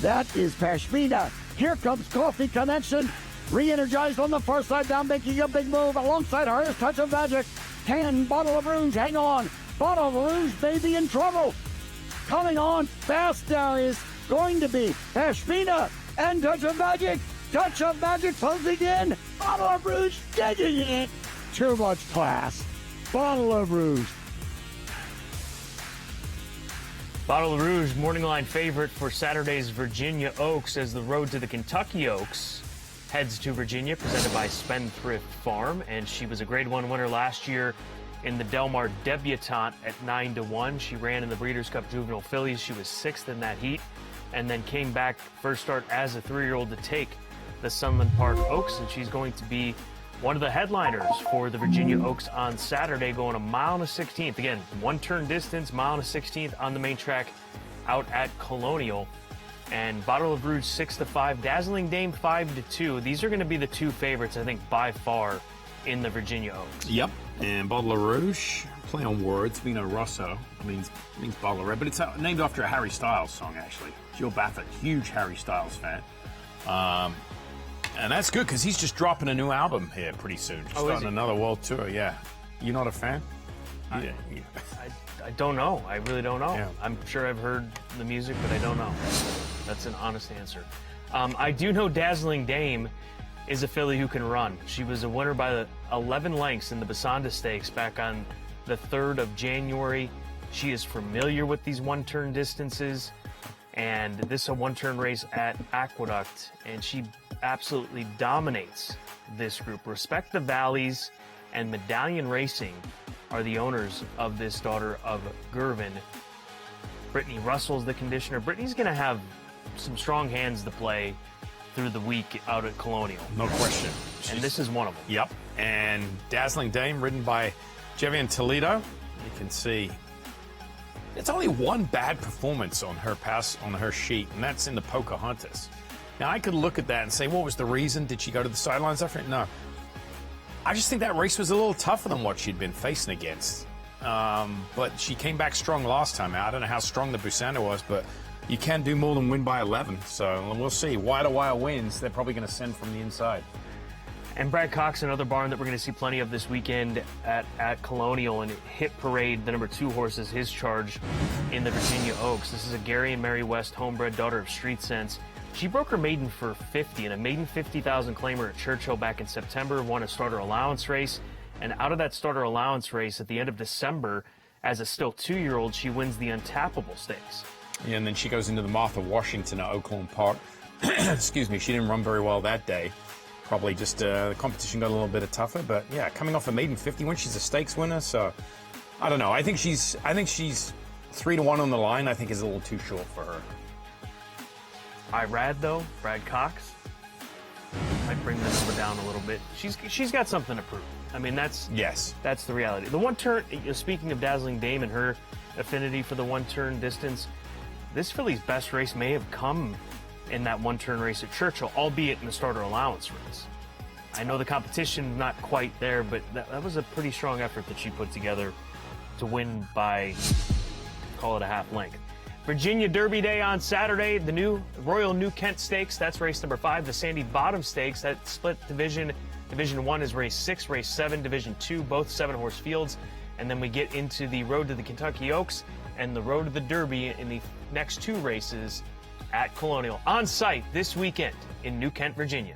That is Pashmina. Here comes Coffee Connection. Re-energized on the far side down, making a big move alongside her is Touch of Magic. 10, Bottle of Rouge, hang on. Bottle of Rouge may be in trouble. Coming on fast now is going to be Pashmina and Touch of Magic. Touch of Magic closing in. Bottle of Rouge taking it. Too much class. Bottle of Rouge. Bottle of Rouge, morning line favorite for Saturday's Virginia Oaks as the road to the Kentucky Oaks heads to Virginia, presented by Spendthrift Farm. And she was a Grade 1 winner last year in the Del Mar Debutante at 9-1. She ran in the Breeders' Cup Juvenile Fillies. She was 6th in that heat and then came back first start as a 3-year-old to take the Sunland Park Oaks. And she's going to be one of the headliners for the Virginia Oaks on Saturday, going 1 mile and a 16th. Again, 1 turn distance, 1 mile and a 16th on the main track out at Colonial. And Bottle of Rouge 6-5, Dazzling Dame 5-2. These are going to be the 2 favorites, I think, by far in the Virginia Oaks. Yep, and Bottle of Rouge, play on words. Vino Rosso means bottle of red, but it's named after a Harry Styles song, actually. Jill Baffert, huge Harry Styles fan. And that's good because he's just dropping a new album here pretty soon. Starting another world tour, yeah. You not a fan? I don't know. I really don't know. Yeah. I'm sure I've heard the music, but I don't know. That's an honest answer. I do know Dazzling Dame is a filly who can run. She was a winner by the 11 lengths in the Basanda Stakes back on the 3rd of January. She is familiar with these 1-turn distances, and this is a 1-turn race at Aqueduct, and she absolutely dominates this group. Respect the Valleys and Medallion Racing are the owners of this daughter of Gervin. Brittany Russell's the conditioner. Brittany's going to have some strong hands to play through the week out at Colonial. No question. And this is one of them. Yep. And Dazzling Dame, ridden by Jevian Toledo. You can see it's only 1 bad performance on her sheet, and that's in the Pocahontas. Now, I could look at that and say, what was the reason? Did she go to the sidelines after it? No. I just think that race was a little tougher than what she'd been facing against. But she came back strong last time out. I don't know how strong the Busanda was, but you can do more than win by 11. So we'll see. Wire-to-wire wins, they're probably going to send from the inside. And Brad Cox, another barn that we're going to see plenty of this weekend at Colonial, and Hit Parade, the number 2 horse, is his charge in the Virginia Oaks. This is a Gary and Mary West homebred daughter of Street Sense. She broke her maiden for 50 in a maiden 50,000 claimer at Churchill back in September, won a starter allowance race. And out of that starter allowance race at the end of December, as a still 2-year-old, she wins the Untappable Stakes. Yeah, and then she goes into the Martha Washington at Oaklawn Park. Excuse me, she didn't run very well that day. Probably just the competition got a little bit tougher. But yeah, coming off a maiden 50 win, she's a stakes winner. So I don't know. I think she's 3-1 on the line. I think is a little too short for her. Irad, though, Brad Cox, might bring the number down a little bit. She's got something to prove. I mean, that's the reality. The 1-turn, speaking of Dazzling Dame and her affinity for the 1-turn distance, this filly's best race may have come in that 1-turn race at Churchill, albeit in the starter allowance race. I know the competition not quite there, but that was a pretty strong effort that she put together to win by, call it a half length. Virginia Derby Day on Saturday, the new Royal New Kent Stakes, that's race number 5. The Sandy Bottom Stakes, that split division. Division 1 is race 6, race 7, Division 2, both 7-horse fields. And then we get into the Road to the Kentucky Oaks and the Road to the Derby in the next 2 races at Colonial, on site this weekend in New Kent, Virginia.